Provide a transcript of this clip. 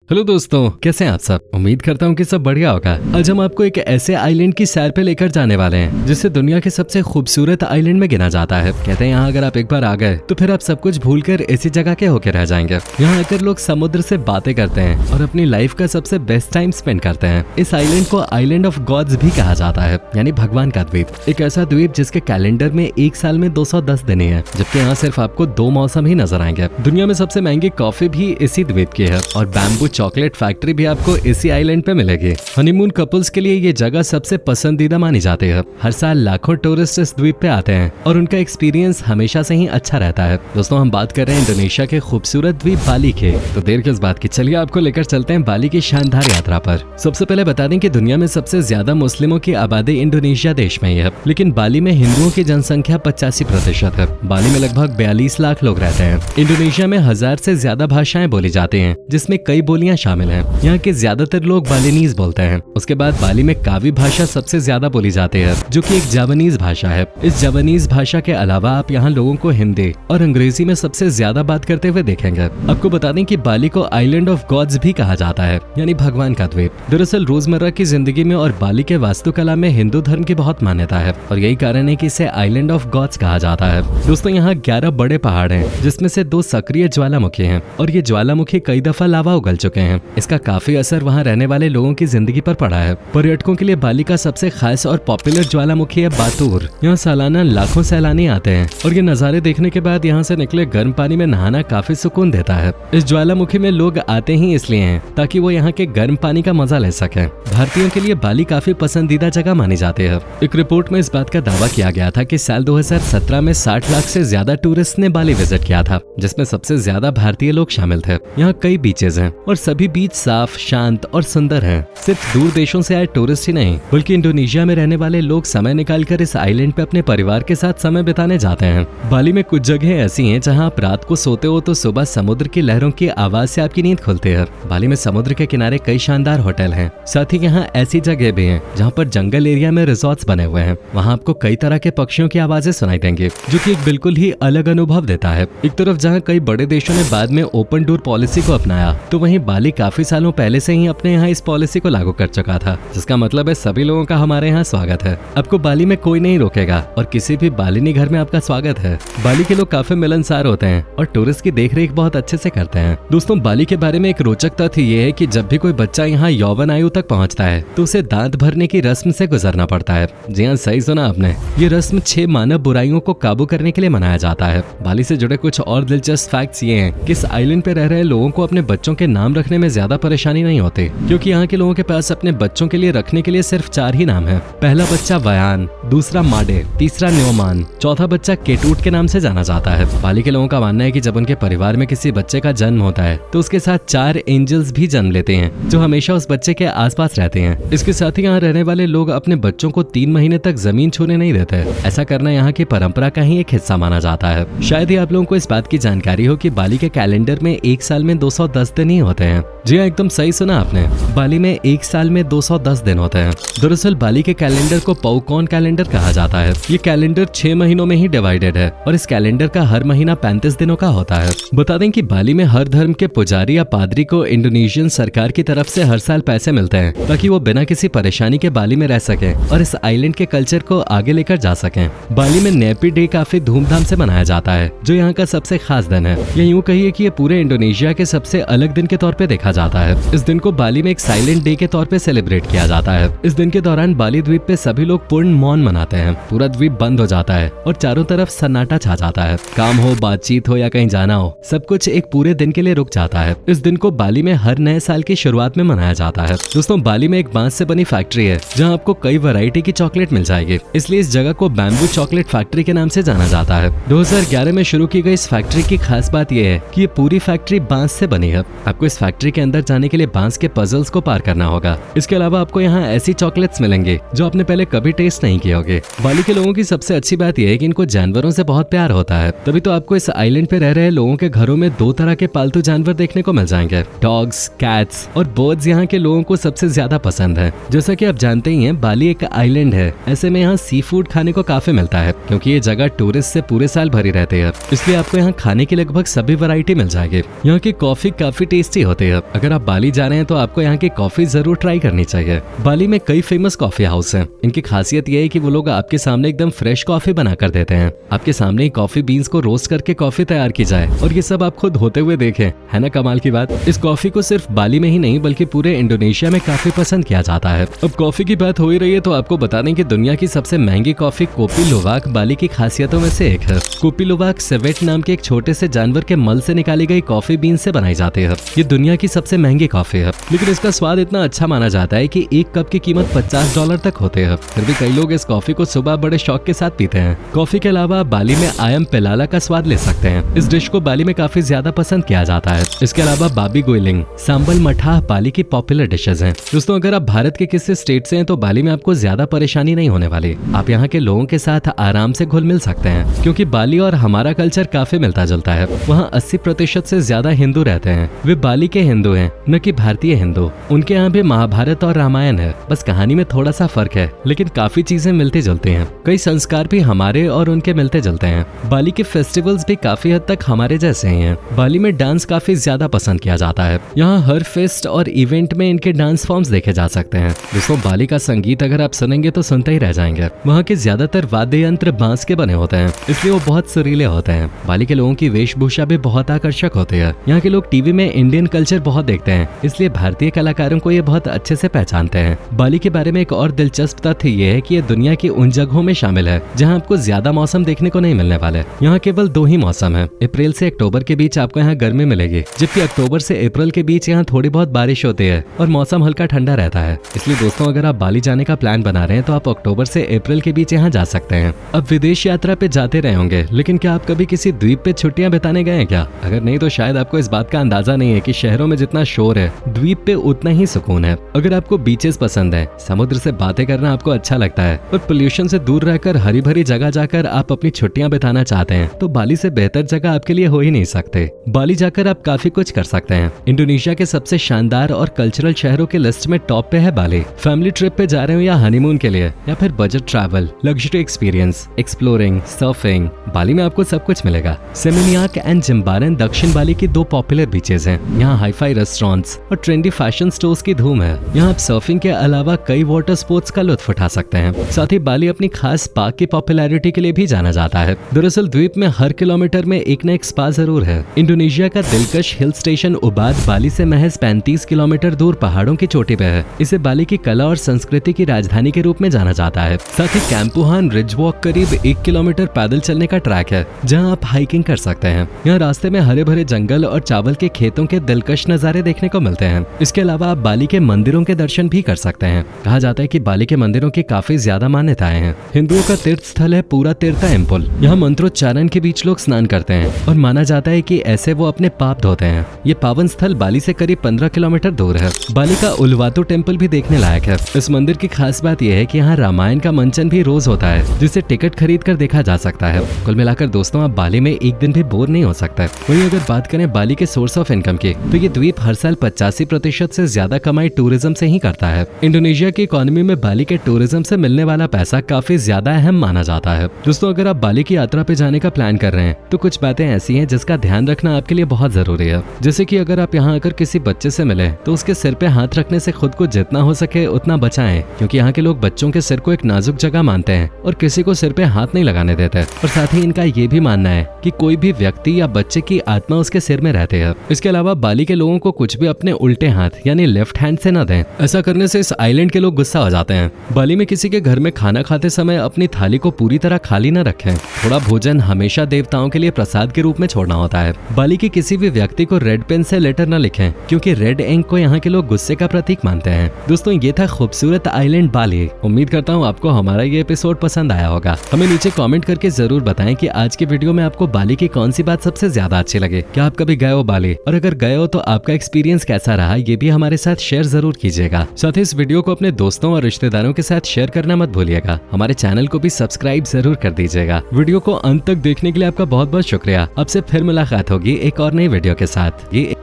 Hello दोस्तों, कैसे हैं आप सब। उम्मीद करता हूँ कि सब बढ़िया होगा। आज हम आपको एक ऐसे आइलैंड की सैर पे लेकर जाने वाले हैं जिसे दुनिया के सबसे खूबसूरत आइलैंड में गिना जाता है। कहते हैं यहाँ अगर आप एक बार आ गए तो फिर आप सब कुछ भूलकर इसी जगह के होकर रह जाएंगे। यहाँ आकर लोग समुद्र से बातें करते हैं और अपनी लाइफ का सबसे बेस्ट टाइम स्पेंड करते हैं। इस आइलैंड को आइलैंड ऑफ गॉड्स भी कहा जाता है, यानी भगवान का द्वीप। एक ऐसा द्वीप जिसके कैलेंडर में एक साल में 210 दिन है, जबकि यहाँ सिर्फ आपको 2 मौसम ही नजर आएंगे। दुनिया में सबसे महंगी कॉफी भी इसी द्वीप की है और बैम्बू चॉकलेट फैक्ट्री भी आपको इसी आइलैंड पे मिलेगी। हनीमून कपल्स के लिए ये जगह सबसे पसंदीदा मानी जाती है। हर साल लाखों टूरिस्ट इस द्वीप पे आते हैं और उनका एक्सपीरियंस हमेशा से ही अच्छा रहता है। दोस्तों, हम बात कर रहे हैं इंडोनेशिया के खूबसूरत द्वीप बाली के। तो देर किस बात की, चलिए आपको लेकर चलते हैं बाली की शानदार यात्रा पर। सबसे पहले बता दें कि दुनिया में सबसे ज्यादा मुस्लिमों की आबादी इंडोनेशिया देश में ही है, लेकिन बाली में हिंदुओं की जनसंख्या 85% है। बाली में लगभग 42 लाख लोग रहते हैं। इंडोनेशिया में 1000 से ज्यादा भाषाएं बोली जाती हैं, जिसमें कई बोलियां शामिल हैं। यहाँ के ज्यादातर लोग बालिनीज बोलते हैं। उसके बाद बाली में कावी भाषा सबसे ज्यादा बोली जाती है, जो कि एक जावानीज भाषा है। इस जावानीज भाषा के अलावा आप यहाँ लोगों को हिंदी और अंग्रेजी में सबसे ज्यादा बात करते हुए देखेंगे। आपको बता दें कि बाली को आइलैंड ऑफ गॉड्स भी कहा जाता है, यानी भगवान का द्वीप। दरअसल रोजमर्रा की जिंदगी में और बाली के वास्तुकला में हिंदू धर्म की बहुत मान्यता है और यही कारण है कि इसे आइलैंड ऑफ गॉड्स कहा जाता है। दोस्तों, यहाँ 11 बड़े पहाड़ हैं, जिसमें से 2 सक्रिय ज्वालामुखी हैं और ये ज्वालामुखी कई दफा लावा उगल चुके हैं। इसका काफी असर वहाँ रहने वाले लोगों की जिंदगी पर पड़ा है। पर्यटकों के लिए बाली का सबसे खास और पॉपुलर ज्वालामुखी है बातूर। यहाँ सालाना लाखों सैलानी आते हैं और ये नज़ारे देखने के बाद यहाँ से निकले गर्म पानी में नहाना काफी सुकून देता है। इस ज्वालामुखी में लोग आते ही इसलिए हैं ताकि वो यहाँ के गर्म पानी का मजा ले सकें। भारतीयों के लिए बाली काफी पसंदीदा जगह मानी जाती है। एक रिपोर्ट में इस बात का दावा किया गया था कि साल 2017 में 60 लाख से ज्यादा टूरिस्ट ने बाली विजिट किया था, जिसमें सबसे ज्यादा भारतीय लोग शामिल थे। यहाँ कई बीचेस हैं और सभी बीच साफ, शांत और सुंदर हैं। सिर्फ दूर देशों से आए टूरिस्ट ही नहीं, बल्कि इंडोनेशिया में रहने वाले लोग समय निकालकर इस आइलैंड पे अपने परिवार के साथ समय बिताने जाते हैं। बाली में कुछ जगह ऐसी हैं जहां आप रात को सोते हो तो सुबह समुद्र की लहरों की आवाज से आपकी नींद खुलती है। बाली में समुद्र के किनारे कई शानदार होटल हैं। साथ ही यहाँ ऐसी जगह भी हैं जहाँ पर जंगल एरिया में रिजॉर्ट्स बने हुए हैं। वहाँ आपको कई तरह के पक्षियों की आवाजें सुनाई देंगी, जो कि एक बिल्कुल ही अलग अनुभव देता है। एक तरफ जहाँ कई बड़े देशों ने बाद में ओपन डोर पॉलिसी को अपनाया, तो वहीं बाली काफी सालों पहले से ही अपने यहाँ इस पॉलिसी को लागू कर चुका था, जिसका मतलब है सभी लोगों का हमारे यहाँ स्वागत है। आपको बाली में कोई नहीं रोकेगा और किसी भी बालिनी घर में आपका स्वागत है। बाली के लोग काफी मिलनसार होते हैं और टूरिस्ट की देखरेख बहुत अच्छे से करते हैं। दोस्तों, बाली के बारे में एक रोचक तथ्य ये है कि जब भी कोई बच्चा यहाँ यौवन आयु तक पहुँचता है तो उसे दांत भरने की रस्म से गुजरना पड़ता है। जी हाँ, सही सुना आपने। ये रस्म 6 मानव बुराइयों को काबू करने के लिए मनाया जाता है। बाली से जुड़े कुछ और दिलचस्प फैक्ट्स ये हैं कि इस आइलैंड पे रह रहे लोगों को अपने बच्चों के नाम रखने में ज्यादा परेशानी नहीं होती, क्योंकि यहाँ के लोगों के पास अपने बच्चों के लिए रखने के लिए सिर्फ 4 ही नाम है। पहला बच्चा वयान, दूसरा माडे, तीसरा न्योमान, चौथा बच्चा केटूट के नाम से जाना जाता है। बाली के लोगों का मानना है कि जब उनके परिवार में किसी बच्चे का जन्म होता है तो उसके साथ 4 एंजल्स भी जन्म लेते हैं, जो हमेशा उस बच्चे के आसपास रहते हैं। इसके साथ ही यहाँ रहने वाले लोग अपने बच्चों को 3 महीने तक जमीन छूने नहीं देते। ऐसा करना यहाँ की परंपरा का ही एक हिस्सा माना जाता है। शायद ही आप लोगों को इस बात की जानकारी हो कि बाली के कैलेंडर में एक साल में 210 दिन ही होते हैं। जी हाँ, एकदम सही सुना आपने। बाली में एक साल में 210 दिन होते हैं। दरअसल बाली के कैलेंडर को पौकॉन कैलेंडर कहा जाता है। ये कैलेंडर 6 महीनों में ही डिवाइडेड है और इस कैलेंडर का हर महीना 35 दिनों का होता है। बता दें कि बाली में हर धर्म के पुजारी या पादरी को इंडोनेशियन सरकार की तरफ से हर साल पैसे मिलते हैं ताकि वो बिना किसी परेशानी के बाली में रह सके और इस आइलैंड के कल्चर को आगे लेकर जा सके। बाली में नेपी डे काफी धूमधाम से मनाया जाता है, जो यहाँ का सबसे खास दिन है। या यूँ कहिए कि ये पूरे इंडोनेशिया के सबसे अलग दिन के तौर पे देखा जाता है। इस दिन को बाली में एक साइलेंट डे के तौर पे सेलिब्रेट किया जाता है। इस दिन के दौरान बाली द्वीप पे सभी लोग पूर्ण मौन मनाते हैं। पूरा द्वीप बंद हो जाता है और चारों तरफ सन्नाटा छा जाता है। काम हो, बातचीत हो या कहीं जाना हो, सब कुछ एक पूरे दिन के लिए रुक जाता है। इस दिन को बाली में हर नए साल की शुरुआत में मनाया जाता है। दोस्तों, बाली में एक बांस से बनी फैक्ट्री है जहाँ आपको कई वैरायटी की चॉकलेट मिल जाएगी, इसलिए इस जगह को बैम्बू चॉकलेट फैक्ट्री के नाम से जाना जाता है। 2011 में शुरू की गई इस फैक्ट्री की खास बात यह है कि ये पूरी फैक्ट्री बांस से बनी है। आपको इस फैक्ट्री के अंदर जाने के लिए बांस के पजल्स को पार करना होगा। इसके अलावा आपको यहाँ ऐसी चॉकलेट्स मिलेंगे जो आपने पहले कभी टेस्ट नहीं किए होंगे। बाली के लोगों की सबसे अच्छी बात यह है कि इनको जानवरों से बहुत प्यार होता है, तभी तो आपको इस आइलैंड पे रह रहे लोगों के घरों में 2 तरह के पालतू जानवर देखने को मिल जाएंगे। डॉग्स, कैट्स और बर्ड्स यहाँ के लोगों को सबसे ज्यादा पसंद है। जैसा कि आप जानते ही हैं, बाली एक आइलैंड है, ऐसे में यहाँ सी फूड खाने को काफी मिलता है क्योंकि ये जगह टूरिस्ट से पूरे साल भरी रहती है, इसलिए आपको यहाँ खाने की लगभग सभी वैरायटी मिल जाएगी। यहाँ की कॉफी काफी टेस्टी होती है। अगर आप बाली जा रहे हैं तो आपको यहाँ की कॉफी जरूर ट्राई करनी चाहिए। बाली में कई फेमस कॉफी हाउस हैं। इनकी खासियत यह है कि वो लोग आपके सामने एकदम फ्रेश कॉफी बना कर देते हैं। आपके सामने ही कॉफी बीन्स को रोस्ट करके कॉफी तैयार की जाए और ये सब आप खुद होते हुए देखें, है ना कमाल की बात। इस कॉफी को सिर्फ बाली में ही नहीं बल्कि पूरे इंडोनेशिया में काफी पसंद किया जाता है। अब कॉफी की बात हो ही रही है तो आपको बता दें कि दुनिया की सबसे महंगी कॉफी कोपी लुवाक बाली की खासियतों में से एक है। कोपी लुवाक सेवेट नाम के एक छोटे से जानवर के मल से निकाली गई कॉफी बीन से बनाई जाती है। ये दुनिया की सबसे महंगी कॉफी है, लेकिन इसका स्वाद इतना अच्छा माना जाता है कि एक कप की कीमत $50 तक होते हैं। फिर भी कई लोग इस कॉफी को सुबह बड़े शौक के साथ पीते हैं। कॉफी के अलावा बाली में आयम पेलाला का स्वाद ले सकते हैं। इस डिश को बाली में काफी ज्यादा पसंद किया जाता है। इसके अलावा बाबी गुइलिंग, सांबल मठा बाली की पॉपुलर डिशेज हैं। दोस्तों अगर आप भारत के किसी स्टेट से हैं तो बाली में आपको ज्यादा परेशानी नहीं होने वाली। आप यहाँ के लोगों के साथ आराम से घुल मिल सकते हैं, क्योंकि बाली और हमारा कल्चर काफी मिलता जुलता है। वहाँ 80% से ज्यादा हिंदू रहते हैं। वे बाली के हिंदू हैं, न कि भारतीय हिंदू। उनके यहाँ भी महाभारत और रामायण है, बस कहानी में थोड़ा सा फर्क है, लेकिन काफी चीजें मिलती जुलती हैं। कई संस्कार भी हमारे और उनके मिलते जुलते हैं। बाली के फेस्टिवल्स भी काफी हद तक हमारे जैसे ही हैं। बाली में डांस काफी ज्यादा पसंद किया जाता है। यहाँ हर फेस्ट और इवेंट में इनके डांस फॉर्म्स देखे जा सकते हैं। दोस्तों बाली का संगीत अगर आप सुनेंगे तो सुनते ही रह जाएंगे। वहाँ के ज्यादातर वाद्य यंत्र बांस के बने होते हैं, इसलिए वो बहुत सुरीले होते हैं। बाली के लोगों की वेशभूषा भी बहुत आकर्षक होती है। यहाँ के लोग टीवी में इंडियन कल्चर बहुत देखते हैं, इसलिए भारतीय कलाकारों को ये बहुत अच्छे से पहचानते हैं। बाली के बारे में एक और दिलचस्प तथ्य ये है कि ये दुनिया की उन जगहों में शामिल है जहाँ आपको ज्यादा मौसम देखने को नहीं मिलने वाले। यहाँ केवल 2 ही मौसम है। अप्रैल से अक्टूबर के बीच आपको यहाँ गर्मी मिलेगी, जबकि अक्टूबर से अप्रैल के बीच यहाँ थोड़ी बहुत बारिश होती है और मौसम हल्का ठंडा रहता है। इसलिए दोस्तों अगर आप बाली जाने का प्लान बना रहे हैं तो आप अक्टूबर से अप्रैल के बीच यहाँ जा सकते हैं। अब विदेश यात्रा पे जाते रहे होंगे, लेकिन क्या आप कभी किसी द्वीप पे छुट्टियां बिताने गए हैं क्या? अगर नहीं तो शायद आपको इस बात का अंदाजा नहीं है कि शहरों में जितना शोर है, द्वीप पे उतना ही सुकून है। अगर आपको बीचेस पसंद है, समुद्र से बातें करना आपको अच्छा लगता है और पोल्यूशन से दूर रहकर हरी भरी जगह जाकर आप अपनी छुट्टियां बिताना चाहते हैं, तो बाली से बेहतर जगह आपके लिए हो ही नहीं सकते। बाली जाकर आप काफी कुछ कर सकते हैं। इंडोनेशिया के सबसे शानदार और कल्चरल शहरों के लिस्ट में टॉप पे है बाली। फैमिली ट्रिप पे जा रहे हो या हनीमून के लिए, या फिर budget travel, luxury experience, exploring, surfing, Bali में आपको सब कुछ मिलेगा। सेमिनियाक एंड जिम्बारन दक्षिण बाली की 2 पॉपुलर बीचेस हैं। यहाँ हाईफाई रेस्टोरेंट्स और ट्रेंडी फैशन स्टोर्स की धूम है। यहाँ आप सर्फिंग के अलावा कई वाटर स्पोर्ट्स का लुत्फ उठा सकते हैं। साथ ही बाली अपनी खास स्पा की पॉपुलैरिटी के लिए भी जाना जाता है। दरअसल द्वीप में हर किलोमीटर में एक न एक स्पा जरूर है। इंडोनेशिया का दिलकश हिल स्टेशन उबाद बाली से महज 35 किलोमीटर दूर पहाड़ों की चोटी पे है। इसे बाली की कला और संस्कृति की राजधानी के रूप में जाना जाता है। साथ ही कैंपुहान रिज वॉक करीब 1 किलोमीटर पैदल चलने का ट्रैक है, जहां आप हाइकिंग कर सकते हैं। यहाँ रास्ते में हरे भरे जंगल और चावल के खेतों के दिलकश नजारे देखने को मिलते हैं। इसके अलावा आप बाली के मंदिरों के दर्शन भी कर सकते हैं। कहा जाता है कि बाली के मंदिरों की काफी ज्यादा मान्यताएं हैं। हिंदुओं का तीर्थ स्थल है पूरा तीर्था एम्पुल। यहाँ मंत्रोच्चारण के बीच लोग स्नान करते हैं और माना जाता है कि ऐसे वो अपने पाप धोते हैं। ये पावन स्थल बाली से करीब 15 किलोमीटर दूर है। बाली का उलवातु टेम्पल भी देखने लायक है। इस मंदिर की खास बात यह है कि यहाँ रामायण का मंचन भी रोज होता है, जिसे टिकट खरीद कर देखा जा सकता है। कुल मिलाकर दोस्तों आप बाली में एक दिन भी बोर नहीं हो सकता। वहीं अगर बात करें बाली के सोर्स ऑफ इनकम की, तो ये द्वीप हर साल 85% से ज्यादा कमाई टूरिज्म से ही करता है। इंडोनेशिया की इकोनॉमी में बाली के टूरिज्म से मिलने वाला पैसा काफी ज्यादा अहम माना जाता है। दोस्तों अगर आप बाली की यात्रा पे जाने का प्लान कर रहे हैं तो कुछ बातें ऐसी हैं जिसका ध्यान रखना आपके लिए बहुत जरूरी है। जैसे कि अगर आप यहाँ आकर किसी बच्चे से मिले तो उसके सिर पे हाथ रखने से खुद को जितना हो सके उतना बचाएं, क्योंकि यहाँ के लोग बच्चों के सिर को एक नाजुक जगह मानते हैं और किसी को सिर पे हाथ नहीं लगाने देते। और साथ ही इनका ये भी मानना है कि कोई भी व्यक्ति या बच्चे की आत्मा उसके सिर में रहती है। इसके अलावा बाली के लोगों को कुछ भी अपने उल्टे हाथ यानी लेफ्ट हैंड से न दें। ऐसा करने से इस आइलैंड के लोग गुस्सा हो जाते हैं। बाली में किसी के घर में खाना खाते समय अपनी थाली को पूरी तरह खाली न रखें। थोड़ा भोजन हमेशा देवताओं के लिए प्रसाद के रूप में छोड़ना होता है। बाली के किसी भी व्यक्ति को रेड पेन से लेटर न लिखें, क्योंकि रेड इंक को यहाँ के लोग गुस्से का प्रतीक मानते हैं। दोस्तों ये था खूबसूरत आइलैंड बाली। उम्मीद करता हूँ आपको हमारा ये एपिसोड पसंद आया होगा। हमें नीचे कमेंट करके जरूर बताएं कि आज की वीडियो में आपको बाली की कौन सी बात सबसे ज्यादा अच्छी लगे। क्या आप कभी गए हो बाली, और अगर गए हो तो आपका एक्सपीरियंस कैसा रहा, ये भी हमारे साथ शेयर जरूर कीजिएगा। साथ ही इस वीडियो को अपने दोस्तों और रिश्तेदारों के साथ शेयर करना मत भूलिएगा। हमारे चैनल को भी सब्सक्राइब जरूर कर दीजिएगा। वीडियो को अंत तक देखने के लिए आपका बहुत बहुत शुक्रिया। आपसे फिर मुलाकात होगी एक और नई वीडियो के साथ। ये